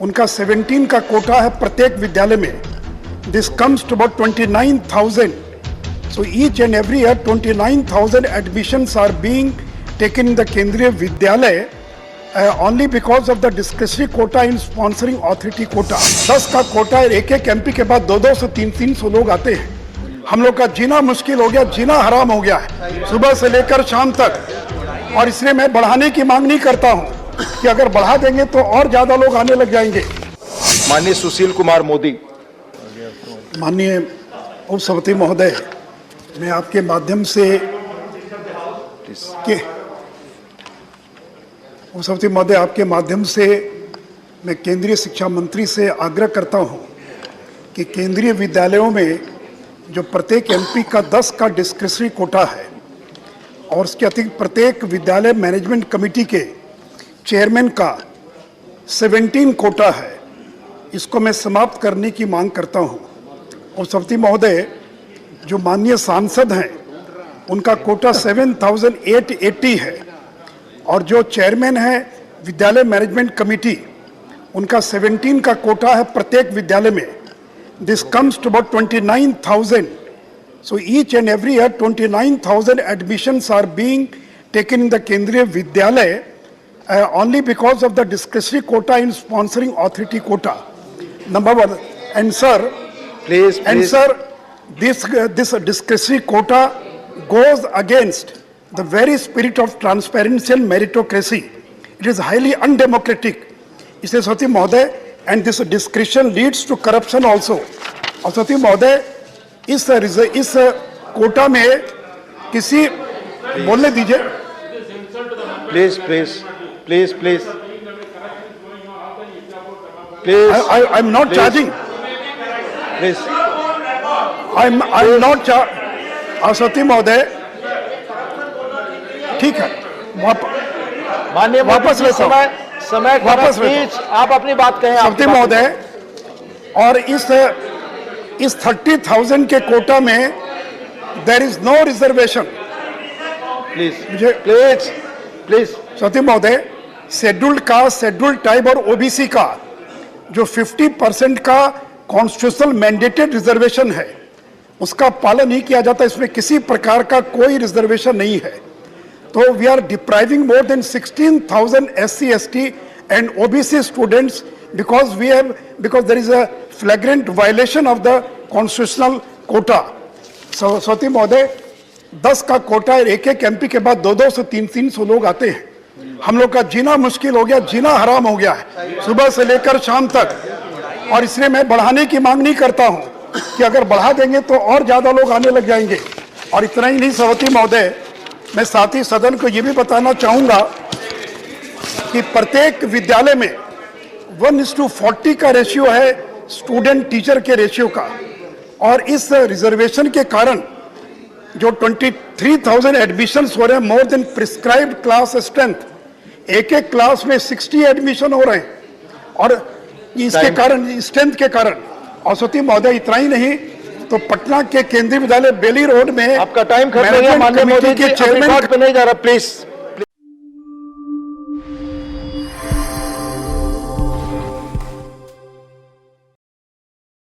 उनका 17 का कोटा है प्रत्येक विद्यालय में। This comes to about 29,000। So each and every year 29,000 admissions are being taken in the Kendriya Vidyalaya only because of the discretionary quota in sponsoring authority quota। 10 का कोटा है, एक एमपी के बाद 200 से 300 लोग आते हैं। हम लोग का जीना मुश्किल हो गया, जीना हराम हो गया है सुबह से लेकर शाम तक। और इसलिए मैं बढ़ाने की मांग नहीं करता हूं कि अगर बढ़ा देंगे तो और ज्यादा लोग आने लग जाएंगे। माननीय सुशील कुमार मोदी। माननीय उपसभापति महोदय, मैं आपके माध्यम से उपसभापति महोदय, आपके माध्यम से मैं केंद्रीय शिक्षा मंत्री से आग्रह करता हूं कि केंद्रीय विद्यालयों में जो प्रत्येक एमपी का 10 का डिस्क्रिशनरी कोटा है और उसके अतिरिक्त प्रत्येक विद्यालय मैनेजमेंट कमेटी के चेयरमैन का 17 कोटा है, इसको मैं समाप्त करने की मांग करता हूं। उपसभापति महोदय, जो माननीय सांसद हैं उनका कोटा 7,880 है और जो चेयरमैन है विद्यालय मैनेजमेंट कमेटी उनका 17 का कोटा है प्रत्येक विद्यालय में। This comes to about 29,000। So each and every year 29,000 admissions are being taken in the Kendriya Vidyalaya only because of the discretionary quota in sponsoring authority quota, number one. And sir, please. Sir, this discretionary quota goes against the very spirit of transparency and meritocracy. It is highly undemocratic. इसलिए सती महोदय, and this discretion leads to corruption also. और सती महोदय, इस कोटा में किसी बोलने दीजिए। Please. I'm not charging. Please. I'm not सती महोदय, ठीक है, माननीय वापस लेता हूं। समय वापस प्लीज आप अपनी बात कहें। सती महोदय, और इस 30,000 के कोटा में there is no reservation. Please सती महोदय, शेड्यूल्ड कास्ट, शेड्यूल्ड ट्राइब और ओबीसी का जो 50% का कॉन्स्टिट्यूशनल मैंडेटेड रिजर्वेशन है उसका पालन नहीं किया जाता। इसमें किसी प्रकार का कोई रिजर्वेशन नहीं है। तो we are depriving more than 16,000 SC, ST and OBC students because there is a flagrant violation of the constitutional quota। सती महोदय, 10 का कोटा है, एक एमपी के बाद 200 से 300 लोग आते हैं। हम लोग का जीना मुश्किल हो गया, जीना हराम हो गया है सुबह से लेकर शाम तक। और इसलिए मैं बढ़ाने की मांग नहीं करता हूं कि अगर बढ़ा देंगे तो और ज्यादा लोग आने लग जाएंगे। और इतना ही नहीं सभापति महोदय, मैं साथ ही सदन को यह भी बताना चाहूंगा कि प्रत्येक विद्यालय में 1:40 का रेशियो है स्टूडेंट टीचर के रेशियो का। और इस रिजर्वेशन के कारण जो 23,000 एडमिशंस हो रहे हैं, more than prescribed class strength, एक क्लास में 60 एडमिशन हो रहे हैं। और इसके कारण, स्ट्रेंथ के कारण। और सती महोदय, इतना ही नहीं तो पटना के केंद्रीय विद्यालय बेली रोड में आपका टाइम खत्म हो गया। माननीय मोदी जी, अपनी बात पे नहीं जा रहा, प्लीज।